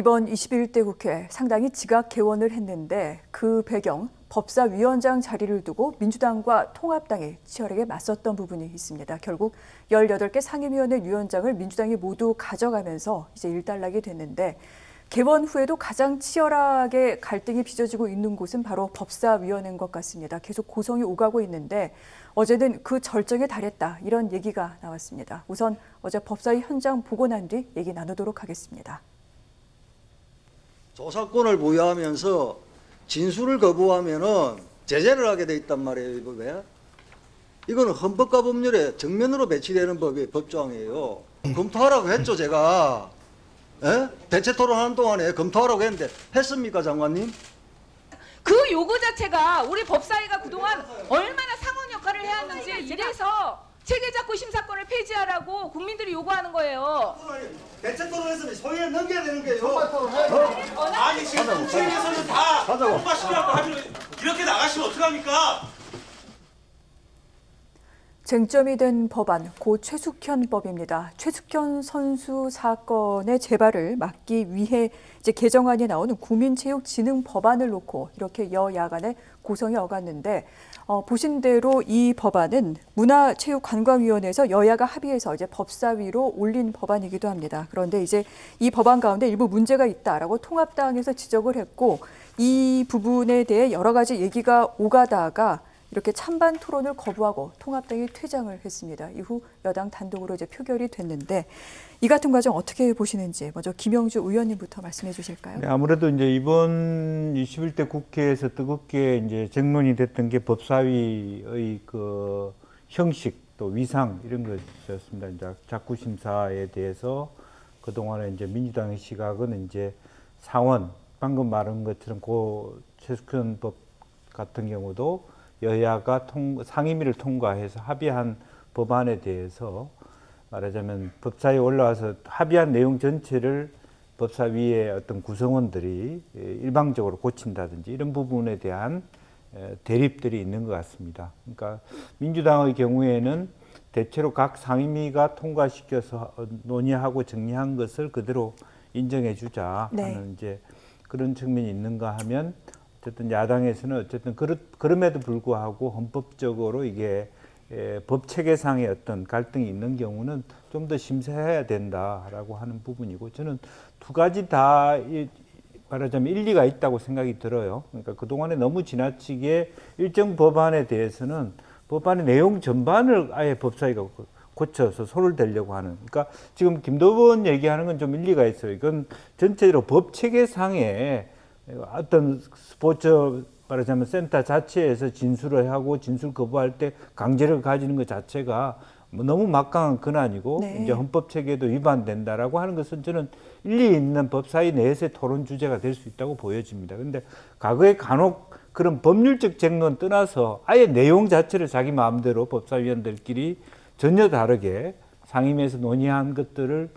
이번 21대 국회 상당히 지각 개원을 했는데 그 배경 법사위원장 자리를 두고 민주당과 통합당이 치열하게 맞섰던 부분이 있습니다. 결국 18개 상임위원회 위원장을 민주당이 모두 가져가면서 이제 일단락이 됐는데 개원 후에도 가장 치열하게 갈등이 빚어지고 있는 곳은 바로 법사위원회인 것 같습니다. 계속 고성이 오가고 있는데 어제는 그 절정에 달했다 이런 얘기가 나왔습니다. 우선 어제 법사위 현장 보고 난 뒤 얘기 나누도록 하겠습니다. 조사권을 부여하면서 진술을 거부하면은 제재를 하게 돼 있단 말이에요, 이 법에. 이거는 헌법과 법률에 정면으로 배치되는 법조항이에요. 검토하라고 했죠, 제가. 예? 대체 토론하는 동안에 검토하라고 했는데 했습니까, 장관님? 그 요구 자체가 우리 법사위가 그동안 얼마나 상원 역할을 해왔는지 이래서 체계작구 심사권을 폐지하라고 국민들이 요구하는 거예요. 대체 토론했으면 소위에 넘겨야 되는 거예요. 아니 지금 국회에서는 다 통과시키라고 하면 이렇게 나가시면 어떡합니까? 쟁점이 된 법안, 고 최숙현 법입니다. 최숙현 선수 사건의 재발을 막기 위해 이제 개정안이 나오는 국민체육진흥 법안을 놓고 이렇게 여야 간의 고성이 어갔는데 보신 대로 이 법안은 문화체육관광위원회에서 여야가 합의해서 이제 법사위로 올린 법안이기도 합니다. 그런데 이제 이 법안 가운데 일부 문제가 있다라고 통합당에서 지적을 했고 이 부분에 대해 여러 가지 얘기가 오가다가 이렇게 찬반 토론을 거부하고 통합당이 퇴장을 했습니다. 이후 여당 단독으로 이제 표결이 됐는데 이 같은 과정 어떻게 보시는지 먼저 김영주 의원님부터 말씀해 주실까요? 네, 아무래도 이제 이번 21대 국회에서 뜨겁게 이제 정론이 됐던 게 법사위의 그 형식 또 위상 이런 것이었습니다. 이제 작구 심사에 대해서 그동안에 이제 민주당의 시각은 이제 상원 방금 말한 것처럼 고 최숙현 법 같은 경우도 여야가 상임위를 통과해서 합의한 법안에 대해서 말하자면 법사위에 올라와서 합의한 내용 전체를 법사위의 어떤 구성원들이 일방적으로 고친다든지 이런 부분에 대한 대립들이 있는 것 같습니다. 그러니까 민주당의 경우에는 대체로 각 상임위가 통과시켜서 논의하고 정리한 것을 그대로 인정해 주자 하는 이제 그런 측면이 있는가 하면 어쨌든 야당에서는 어쨌든 그럼에도 불구하고 헌법적으로 이게 법 체계상의 어떤 갈등이 있는 경우는 좀 더 심사해야 된다라고 하는 부분이고 저는 두 가지 다 말하자면 일리가 있다고 생각이 들어요. 그러니까 그동안에 너무 지나치게 일정 법안에 대해서는 법안의 내용 전반을 아예 법사위가 고쳐서 손을 대려고 하는. 그러니까 지금 김도원 얘기하는 건 좀 일리가 있어요. 이건 전체적으로 법 체계상의 어떤 스포츠 말하자면 센터 자체에서 진술을 하고 진술 거부할 때 강제력을 가지는 것 자체가 너무 막강한 근안이고 이제 헌법 체계도 위반된다라고 하는 것은 저는 일리 있는 법사위 내에서의 토론 주제가 될 수 있다고 보여집니다. 그런데 과거에 간혹 그런 법률적 쟁론 떠나서 아예 내용 자체를 자기 마음대로 법사위원들끼리 전혀 다르게 상임위에서 논의한 것들을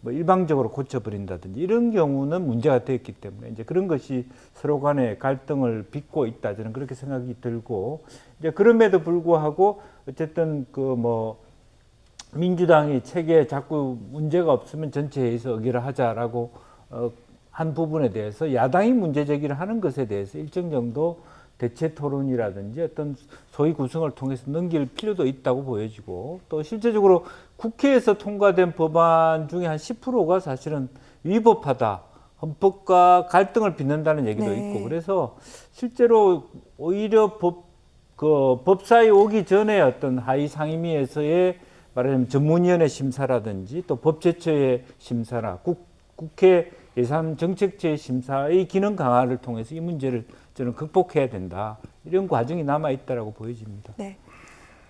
뭐 일방적으로 고쳐버린다든지 이런 경우는 문제가 되었기 때문에 이제 그런 것이 서로 간의 갈등을 빚고 있다 저는 그렇게 생각이 들고 이제 그럼에도 불구하고 어쨌든 그 뭐 민주당이 체계에 자꾸 문제가 없으면 전체 회의에서 의결을 하자라고 한 부분에 대해서 야당이 문제 제기를 하는 것에 대해서 일정 정도 대체 토론이라든지 어떤 소위 구성을 통해서 넘길 필요도 있다고 보여지고 또 실제적으로 국회에서 통과된 법안 중에 한 10%가 사실은 위법하다. 헌법과 갈등을 빚는다는 얘기도 있고 그래서 실제로 오히려 법사위 오기 전에 어떤 하위 상임위에서의 말하자면 전문위원회 심사라든지 또 법제처의 심사나 국회 예산 정책처의 심사의 기능 강화를 통해서 이 문제를 저는 극복해야 된다. 이런 과정이 남아있다라고 보여집니다. 네.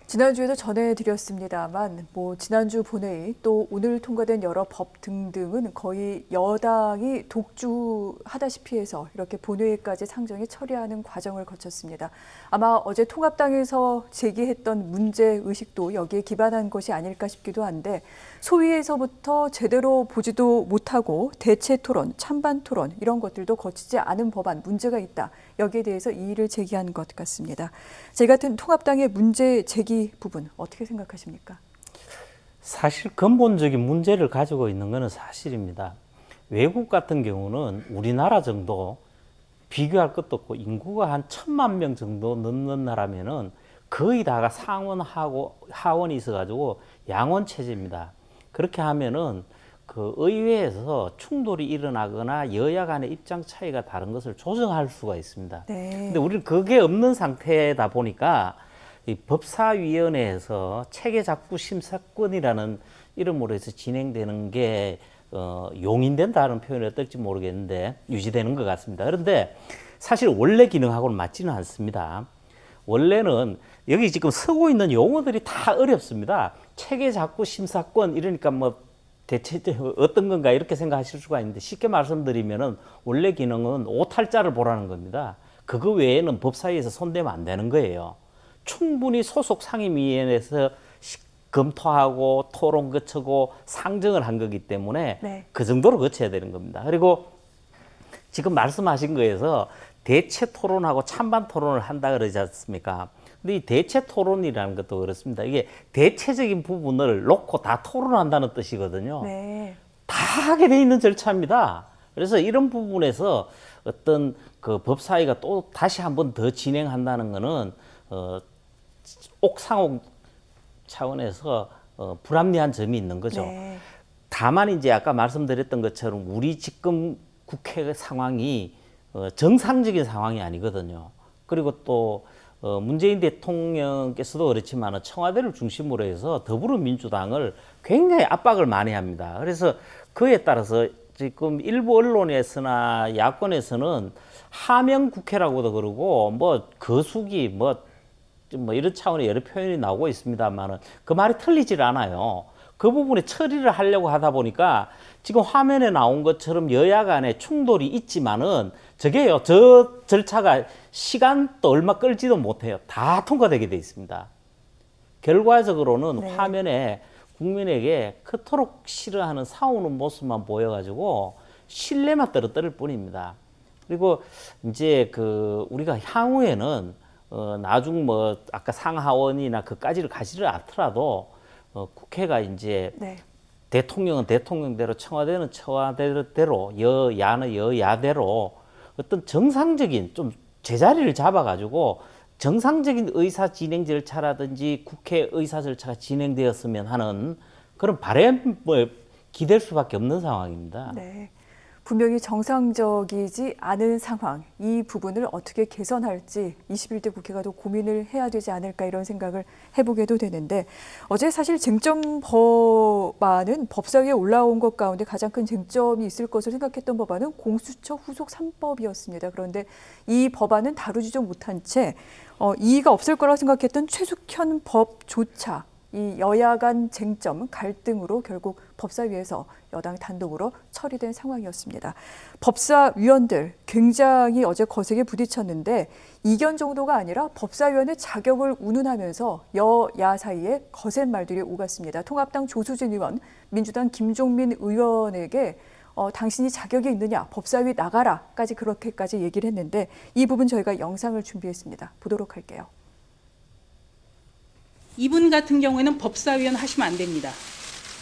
지난주에도 전해드렸습니다만 지난주 본회의 또 오늘 통과된 여러 법 등등은 거의 여당이 독주하다시피 해서 이렇게 본회의까지 상정해 처리하는 과정을 거쳤습니다. 아마 어제 통합당에서 제기했던 문제의식도 여기에 기반한 것이 아닐까 싶기도 한데 소위에서부터 제대로 보지도 못하고 대체 토론, 찬반 토론 이런 것들도 거치지 않은 법안 문제가 있다. 여기에 대해서 이의를 제기한 것 같습니다. 제 같은 통합당의 문제 제기 부분 어떻게 생각하십니까? 사실 근본적인 문제를 가지고 있는 것은 사실입니다. 외국 같은 경우는 우리나라 정도 비교할 것도 없고 인구가 한 1,000만 명 정도 넘는 나라면은 거의 다가 상원하고 하원이 있어가지고 양원 체제입니다. 그렇게 하면은 그 의회에서 충돌이 일어나거나 여야 간의 입장 차이가 다른 것을 조정할 수가 있습니다. 네. 근데 우리는 그게 없는 상태다 보니까 이 법사위원회에서 체계작구심사권이라는 이름으로 해서 진행되는 게 용인된다는 표현이 어떨지 모르겠는데 유지되는 것 같습니다. 그런데 사실 원래 기능하고는 맞지는 않습니다. 원래는 여기 지금 쓰고 있는 용어들이 다 어렵습니다. 체계작구심사권 이러니까 뭐 대체 어떤 건가 이렇게 생각하실 수가 있는데 쉽게 말씀드리면은 원래 기능은 오탈자를 보라는 겁니다. 그거 외에는 법사위에서 손대면 안 되는 거예요. 충분히 소속 상임위원회에서 검토하고 토론 거치고 상정을 한 거기 때문에 네. 그 정도로 거쳐야 되는 겁니다. 그리고 지금 말씀하신 거에서 대체 토론하고 찬반 토론을 한다 그러지 않습니까? 근데 이 대체 토론이라는 것도 그렇습니다. 이게 대체적인 부분을 놓고 다 토론한다는 뜻이거든요. 네. 다 하게 돼 있는 절차입니다. 그래서 이런 부분에서 어떤 그 법사위가 또 다시 한 번 더 진행한다는 거는 옥상옥 차원에서 불합리한 점이 있는 거죠. 네. 다만 이제 아까 말씀드렸던 것처럼 우리 지금 국회 상황이 정상적인 상황이 아니거든요. 그리고 또 문재인 대통령께서도 그렇지만 청와대를 중심으로 해서 더불어민주당을 굉장히 압박을 많이 합니다. 그래서 그에 따라서 지금 일부 언론에서나 야권에서는 하명 국회라고도 그러고 뭐 거수기 뭐 이런 차원의 여러 표현이 나오고 있습니다만은 그 말이 틀리질 않아요. 그 부분에 처리를 하려고 하다 보니까 지금 화면에 나온 것처럼 여야 간에 충돌이 있지만은 저게요, 저 절차가 시간도 얼마 끌지도 못해요. 다 통과되게 돼 있습니다. 결과적으로는 네. 화면에 국민에게 그토록 싫어하는 싸우는 모습만 보여가지고 신뢰만 떨어뜨릴 뿐입니다. 그리고 이제 그 우리가 향후에는 나중 뭐 아까 상하원이나 그까지를 가지를 않더라도 국회가 이제 네. 대통령은 대통령대로 청와대는 청와대대로 여야는 여야대로 어떤 정상적인 좀 제자리를 잡아가지고 정상적인 의사 진행 절차라든지 국회 의사 절차가 진행되었으면 하는 그런 바람을 기댈 수밖에 없는 상황입니다. 네. 분명히 정상적이지 않은 상황, 이 부분을 어떻게 개선할지 21대 국회가 더 고민을 해야 되지 않을까 이런 생각을 해보게도 되는데 어제 사실 쟁점 법안은 법사위에 올라온 것 가운데 가장 큰 쟁점이 있을 것으로 생각했던 법안은 공수처 후속 3법이었습니다. 그런데 이 법안은 다루지도 못한 채 이의가 없을 거라고 생각했던 최숙현 법조차 이 여야 간 쟁점, 갈등으로 결국 법사위에서 여당 단독으로 처리된 상황이었습니다. 법사위원들 굉장히 어제 거세게 부딪혔는데 이견 정도가 아니라 법사위원의 자격을 운운하면서 여야 사이에 거센 말들이 오갔습니다. 통합당 조수진 의원, 민주당 김종민 의원에게 당신이 자격이 있느냐, 법사위 나가라까지 그렇게까지 얘기를 했는데 이 부분 저희가 영상을 준비했습니다. 보도록 할게요. 이분 같은 경우에는 법사위원 하시면 안 됩니다.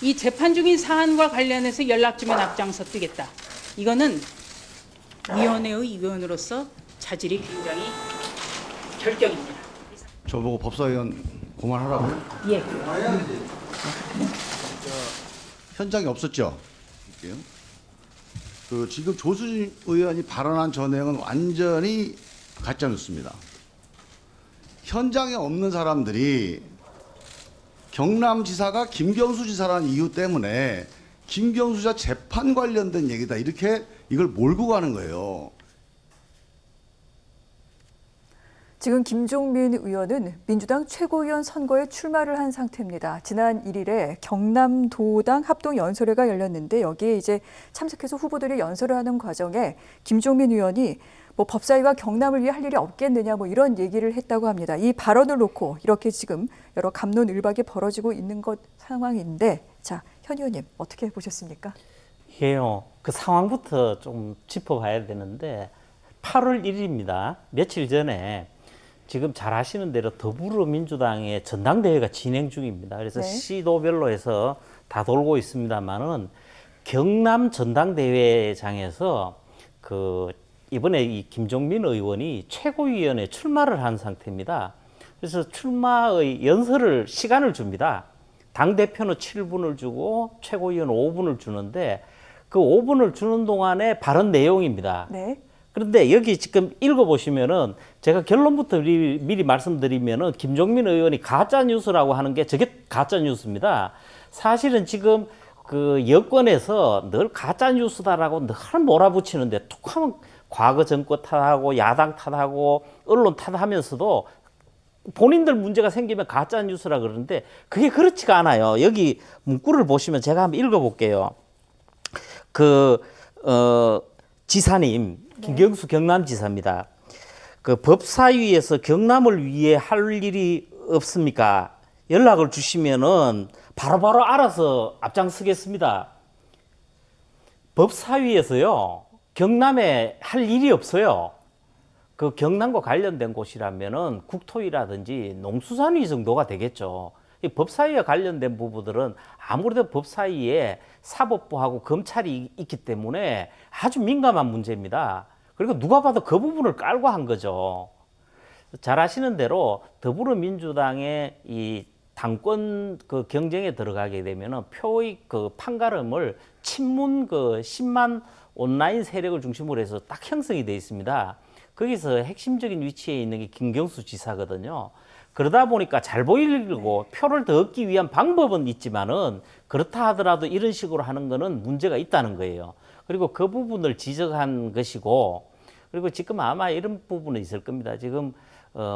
이 재판 중인 사안과 관련해서 연락 주면 앞장서 뜨겠다. 이거는 위원회의 위원으로서 자질이 굉장히 결격입니다. 저보고 법사위원 그만하라고요? 예. 현장에 없었죠? 지금 조수진 의원이 발언한 전행은 완전히 가짜뉴스입니다. 현장에 없는 사람들이 경남지사가 김경수 지사라는 이유 때문에 김경수 지사 재판 관련된 얘기다 이렇게 이걸 몰고 가는 거예요. 지금 김종민 의원은 민주당 최고위원 선거에 출마를 한 상태입니다. 지난 1일에 경남도당 합동연설회가 열렸는데 여기에 이제 참석해서 후보들이 연설을 하는 과정에 김종민 의원이 뭐 법사위가 경남을 위해 할 일이 없겠느냐 뭐 이런 얘기를 했다고 합니다. 이 발언을 놓고 이렇게 지금 여러 갑론을박이 벌어지고 있는 것 상황인데 자, 현 의원님 어떻게 보셨습니까? 이게요, 그 상황부터 좀 짚어봐야 되는데 8월 1일입니다. 며칠 전에 지금 잘 아시는 대로 더불어민주당의 전당대회가 진행 중입니다. 그래서 네. 시도별로 해서 다 돌고 있습니다만은 경남 전당대회장에서 이번에 이 김종민 의원이 최고위원회 출마를 한 상태입니다. 그래서 출마의 시간을 줍니다. 당 대표는 7분을 주고 최고위원 5분을 주는데 그 5분을 주는 동안에 발언 내용입니다. 네. 그런데 여기 지금 읽어보시면은 제가 결론부터 미리 말씀드리면은 김종민 의원이 가짜 뉴스라고 하는 게 저게 가짜 뉴스입니다. 사실은 지금 그 여권에서 늘 가짜 뉴스다라고 늘 몰아붙이는데 툭하면 과거 정권 탓하고 야당 탓하고 언론 탓하면서도 본인들 문제가 생기면 가짜 뉴스라 그러는데 그게 그렇지가 않아요. 여기 문구를 보시면 제가 한번 읽어볼게요. 지사님, 김경수 경남지사입니다. 그 법사위에서 경남을 위해 할 일이 없습니까? 연락을 주시면은 바로바로 알아서 앞장서겠습니다. 법사위에서요, 경남에 할 일이 없어요. 그 경남과 관련된 곳이라면은 국토위라든지 농수산위 정도가 되겠죠. 이 법사위와 관련된 부분들은 아무래도 법사위에 사법부하고 검찰이 있기 때문에 아주 민감한 문제입니다. 그리고 누가 봐도 그 부분을 깔고 한 거죠. 잘 아시는 대로 더불어민주당의 이 당권 그 경쟁에 들어가게 되면은 표의 그 판가름을 친문 10만 온라인 세력을 중심으로 해서 딱 형성이 되어 있습니다. 거기서 핵심적인 위치에 있는 게 김경수 지사거든요. 그러다 보니까 잘 보이려고 표를 더 얻기 위한 방법은 있지만은 그렇다 하더라도 이런 식으로 하는 거는 문제가 있다는 거예요. 그리고 그 부분을 지적한 것이고, 그리고 지금 아마 이런 부분은 있을 겁니다. 지금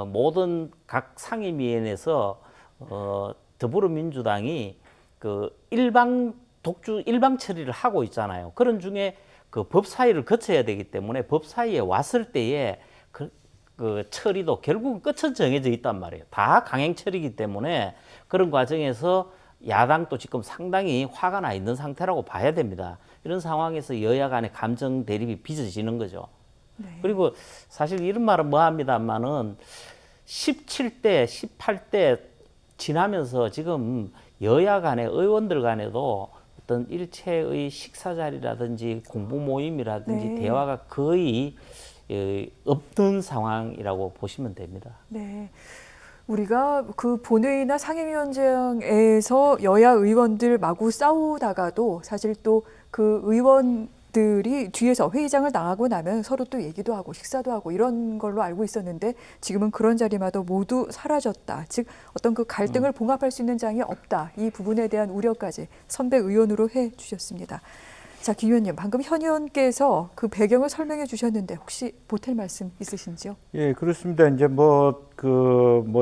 모든 각 상임위원회에서 더불어민주당이 그 일방 처리를 하고 있잖아요. 그런 중에 그 법사위를 거쳐야 되기 때문에 법사위에 왔을 때에 그 처리도 결국은 끝은 정해져 있단 말이에요. 다 강행 처리이기 때문에 그런 과정에서 야당도 지금 상당히 화가 나 있는 상태라고 봐야 됩니다. 이런 상황에서 여야 간의 감정 대립이 빚어지는 거죠. 네. 그리고 사실 이런 말은 뭐합니다만은 17대, 18대 지나면서 지금 여야 간의 의원들 간에도 어떤 일체의 식사 자리라든지 공부 모임이라든지 네. 대화가 거의 없는 상황이라고 보시면 됩니다. 네. 우리가 그 본회의나 상임위원장에서 여야 의원들 마구 싸우다가도 사실 또 그 의원들이 뒤에서 회의장을 나가고 나면 서로 또 얘기도 하고 식사도 하고 이런 걸로 알고 있었는데 지금은 그런 자리마다 모두 사라졌다. 즉 어떤 그 갈등을 봉합할 수 있는 장이 없다. 이 부분에 대한 우려까지 선배 의원으로 해 주셨습니다. 자, 김 의원님, 방금 현 의원께서 그 배경을 설명해 주셨는데 혹시 보탤 말씀 있으신지요? 예, 그렇습니다. 이제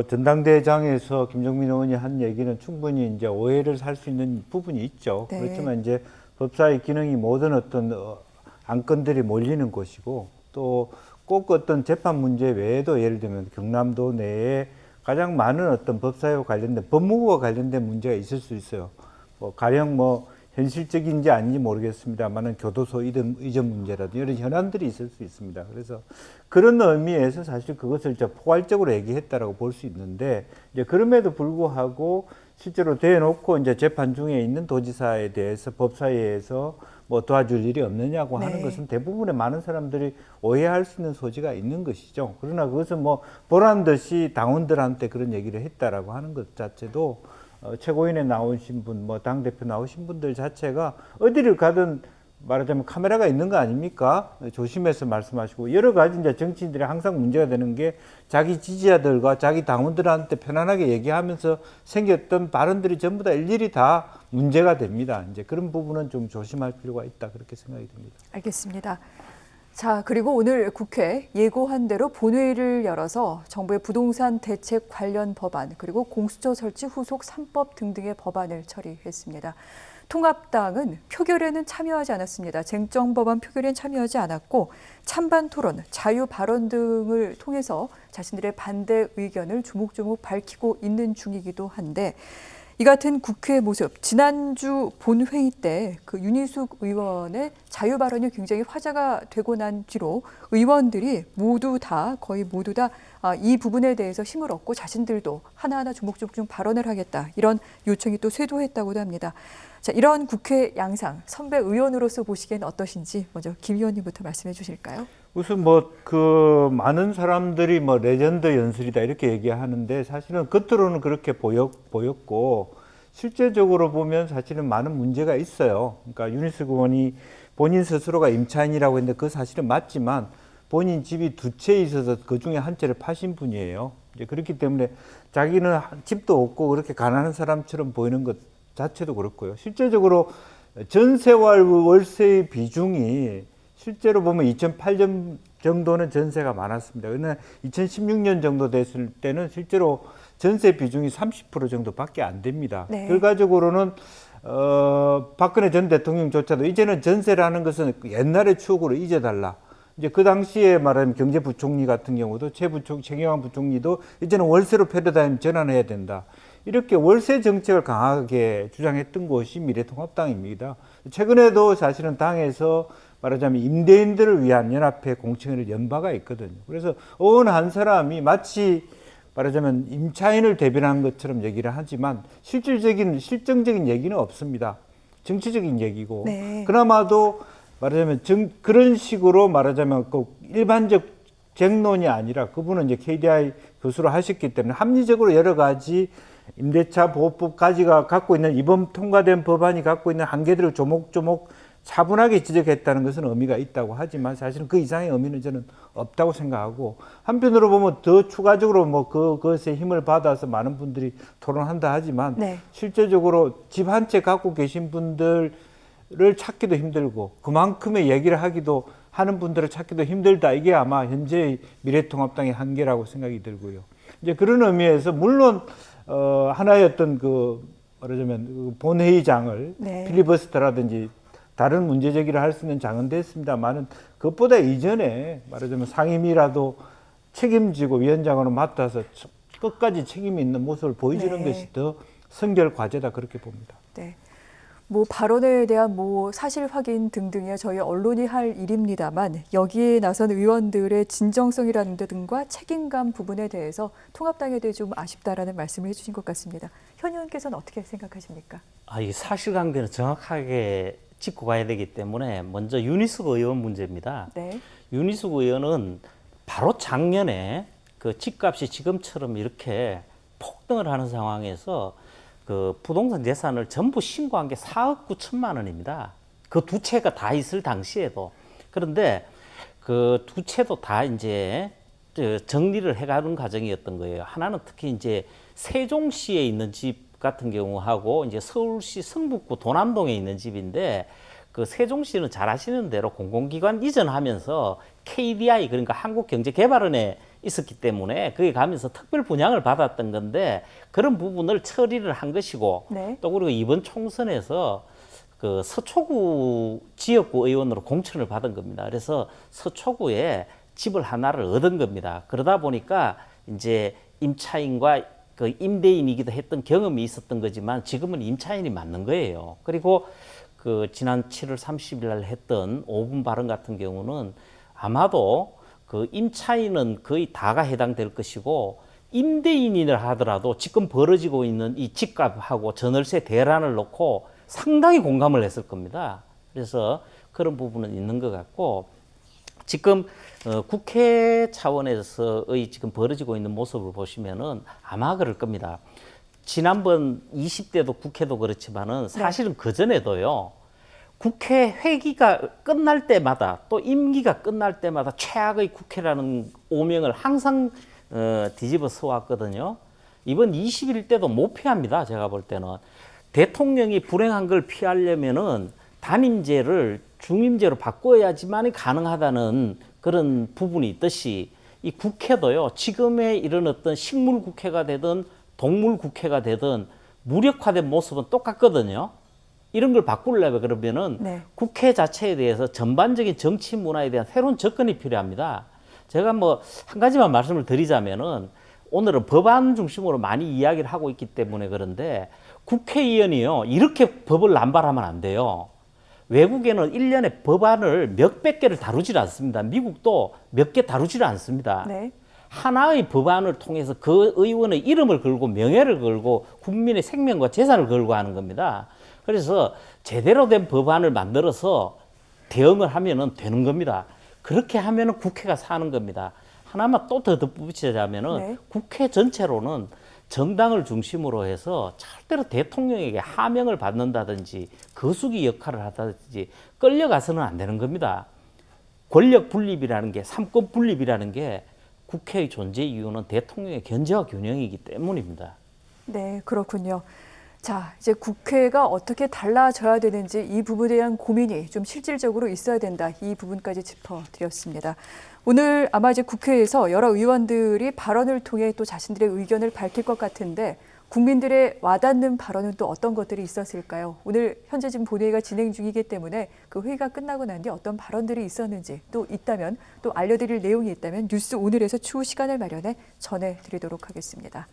전당대회장에서 김종민 의원이 한 얘기는 충분히 이제 오해를 살 수 있는 부분이 있죠. 네. 그렇지만 이제 법사위 기능이 모든 어떤 안건들이 몰리는 곳이고 또 꼭 어떤 재판 문제 외에도 예를 들면 경남도 내에 가장 많은 어떤 법사위와 관련된 법무부와 관련된 문제가 있을 수 있어요. 가령 현실적인지 아닌지 모르겠습니다만은 교도소 이전 문제라든지 이런 현안들이 있을 수 있습니다. 그래서 그런 의미에서 사실 그것을 포괄적으로 얘기했다라고 볼 수 있는데 이제 그럼에도 불구하고 실제로 대놓고 이제 재판 중에 있는 도지사에 대해서 법사위에서 도와줄 일이 없느냐고 네. 하는 것은 대부분의 많은 사람들이 오해할 수 있는 소지가 있는 것이죠. 그러나 그것은 보란 듯이 당원들한테 그런 얘기를 했다라고 하는 것 자체도 최고위원회 나오신 분, 당대표 나오신 분들 자체가 어디를 가든 말하자면 카메라가 있는 거 아닙니까? 조심해서 말씀하시고 여러 가지 이제 정치인들이 항상 문제가 되는 게 자기 지지자들과 자기 당원들한테 편안하게 얘기하면서 생겼던 발언들이 전부 다 일일이 다 문제가 됩니다. 이제 그런 부분은 좀 조심할 필요가 있다 그렇게 생각이 듭니다. 알겠습니다. 자, 그리고 오늘 국회 예고한 대로 본회의를 열어서 정부의 부동산 대책 관련 법안 그리고 공수처 설치 후속 3법 등등의 법안을 처리했습니다. 통합당은 표결에는 참여하지 않았습니다. 쟁점 법안 표결에는 참여하지 않았고 찬반 토론, 자유 발언 등을 통해서 자신들의 반대 의견을 조목조목 밝히고 있는 중이기도 한데 이 같은 국회 모습, 지난주 본회의 때 그 윤희숙 의원의 자유 발언이 굉장히 화제가 되고 난 뒤로 의원들이 거의 모두 다 이 부분에 대해서 힘을 얻고 자신들도 하나하나 조목조목 좀 발언을 하겠다. 이런 요청이 또 쇄도했다고도 합니다. 자, 이런 국회 양상 선배 의원으로서 보시기엔 어떠신지 먼저 김 의원님부터 말씀해 주실까요? 우선 뭐 그 많은 사람들이 뭐 레전드 연설이다 이렇게 얘기하는데 사실은 겉으로는 그렇게 보였고 실제적으로 보면 사실은 많은 문제가 있어요. 그러니까 윤희숙 의원이 본인 스스로가 임차인이라고 했는데 그 사실은 맞지만 본인 집이 두 채 있어서 그 중에 한 채를 파신 분이에요. 이제 그렇기 때문에 자기는 집도 없고 그렇게 가난한 사람처럼 보이는 것 자체도 그렇고요. 실제적으로 전세와 월세의 비중이 실제로 보면 2008년 정도는 전세가 많았습니다. 그러나 2016년 정도 됐을 때는 실제로 전세 비중이 30% 정도밖에 안 됩니다. 네. 결과적으로는 박근혜 전 대통령조차도 이제는 전세라는 것은 옛날의 추억으로 잊어달라. 이제 그 당시에 말하면 경제부총리 같은 경우도 최경환 부총리도 이제는 월세로 패러다임 전환해야 된다. 이렇게 월세 정책을 강하게 주장했던 것이 미래통합당입니다. 최근에도 사실은 당에서 말하자면 임대인들을 위한 연합회 공청회를 연 바가 있거든요. 그래서 어느 한 사람이 마치 말하자면 임차인을 대변한 것처럼 얘기를 하지만 실정적인 얘기는 없습니다. 정치적인 얘기고 네. 그나마도 말하자면 그런 식으로 말하자면 꼭 일반적 쟁론이 아니라 그분은 이제 KDI 교수로 하셨기 때문에 합리적으로 여러 가지 임대차 보호법까지 갖고 있는 이번 통과된 법안이 갖고 있는 한계들을 조목조목 차분하게 지적했다는 것은 의미가 있다고 하지만 사실은 그 이상의 의미는 저는 없다고 생각하고 한편으로 보면 더 추가적으로 뭐 그것에 힘을 받아서 많은 분들이 토론한다 하지만 네. 실제적으로 집 한 채 갖고 계신 분들을 찾기도 힘들고 그만큼의 얘기를 하는 분들을 찾기도 힘들다. 이게 아마 현재의 미래통합당의 한계라고 생각이 들고요. 이제 그런 의미에서 물론 하나의 어떤 말하자면 본회의장을 네. 필리버스터라든지 다른 문제 제기를 할 수 있는 장은 됐습니다만은 그것보다 이전에 말하자면 상임위라도 책임지고 위원장으로 맡아서 끝까지 책임이 있는 모습을 보여주는 네. 것이 더 선결 과제다 그렇게 봅니다. 네. 뭐 발언에 대한 뭐 사실 확인 등등이야 저희 언론이 할 일입니다만 여기에 나선 의원들의 진정성이라는 등과 책임감 부분에 대해서 통합당에 대해 좀 아쉽다라는 말씀을 해주신 것 같습니다. 현 의원께서는 어떻게 생각하십니까? 이 사실관계는 정확하게 짚고 가야 되기 때문에 먼저 윤희숙 의원 문제입니다. 네. 윤희숙 의원은 바로 작년에 그 집값이 지금처럼 이렇게 폭등을 하는 상황에서 그 부동산 재산을 전부 신고한 게 4억 9천만 원입니다. 그 두 채가 다 있을 당시에도. 그런데 그 두 채도 다 이제 정리를 해가는 과정이었던 거예요. 하나는 특히 이제 세종시에 있는 집 같은 경우하고 이제 서울시 성북구 도남동에 있는 집인데 그 세종시는 잘 아시는 대로 공공기관 이전하면서 KDI 그러니까 한국경제개발원에 있었기 때문에 거기 가면서 특별 분양을 받았던 건데 그런 부분을 처리를 한 것이고 네. 또 그리고 이번 총선에서 그 서초구 지역구 의원으로 공천을 받은 겁니다. 그래서 서초구에 집을 하나를 얻은 겁니다. 그러다 보니까 이제 임차인과 그 임대인이기도 했던 경험이 있었던 거지만 지금은 임차인이 맞는 거예요. 그리고 그 지난 7월 30일 날 했던 5분 발언 같은 경우는 아마도 그 임차인은 거의 다가 해당될 것이고 임대인이라 하더라도 지금 벌어지고 있는 이 집값하고 전월세 대란을 놓고 상당히 공감을 했을 겁니다. 그래서 그런 부분은 있는 것 같고 지금 국회 차원에서의 지금 벌어지고 있는 모습을 보시면은 아마 그럴 겁니다. 지난번 20대도 국회도 그렇지만은 사실은 그 전에도요. 국회 회기가 끝날 때마다 또 임기가 끝날 때마다 최악의 국회라는 오명을 항상 뒤집어 써왔거든요. 이번 21일 때도 못 피합니다. 제가 볼 때는. 대통령이 불행한 걸 피하려면은 단임제를 중임제로 바꿔야지만 가능하다는 그런 부분이 있듯이 이 국회도요. 지금의 이런 어떤 식물 국회가 되든 동물 국회가 되든 무력화된 모습은 똑같거든요. 이런 걸 바꾸려면 그러면은 네. 국회 자체에 대해서 전반적인 정치 문화에 대한 새로운 접근이 필요합니다. 제가 뭐 한 가지만 말씀을 드리자면은 오늘은 법안 중심으로 많이 이야기를 하고 있기 때문에 그런데 국회의원이요. 이렇게 법을 남발하면 안 돼요. 외국에는 1년에 법안을 몇백 개를 다루질 않습니다. 미국도 몇 개 다루지를 않습니다. 네. 하나의 법안을 통해서 그 의원의 이름을 걸고 명예를 걸고 국민의 생명과 재산을 걸고 하는 겁니다. 그래서 제대로 된 법안을 만들어서 대응을 하면은 되는 겁니다. 그렇게 하면은 국회가 사는 겁니다. 하나만 또 더 덧붙이자면은 네. 국회 전체로는 정당을 중심으로 해서 절대로 대통령에게 하명을 받는다든지 거수기 역할을 하다든지 끌려가서는 안 되는 겁니다. 권력 분립이라는 게, 삼권 분립이라는 게 국회의 존재 이유는 대통령의 견제와 균형이기 때문입니다. 네, 그렇군요. 자, 이제 국회가 어떻게 달라져야 되는지 이 부분에 대한 고민이 좀 실질적으로 있어야 된다. 이 부분까지 짚어드렸습니다. 오늘 아마 이제 국회에서 여러 의원들이 발언을 통해 또 자신들의 의견을 밝힐 것 같은데 국민들의 와닿는 발언은 또 어떤 것들이 있었을까요? 오늘 현재 지금 본회의가 진행 중이기 때문에 그 회의가 끝나고 난 뒤 어떤 발언들이 있었는지 또 있다면 또 알려드릴 내용이 있다면 뉴스 오늘에서 추후 시간을 마련해 전해드리도록 하겠습니다.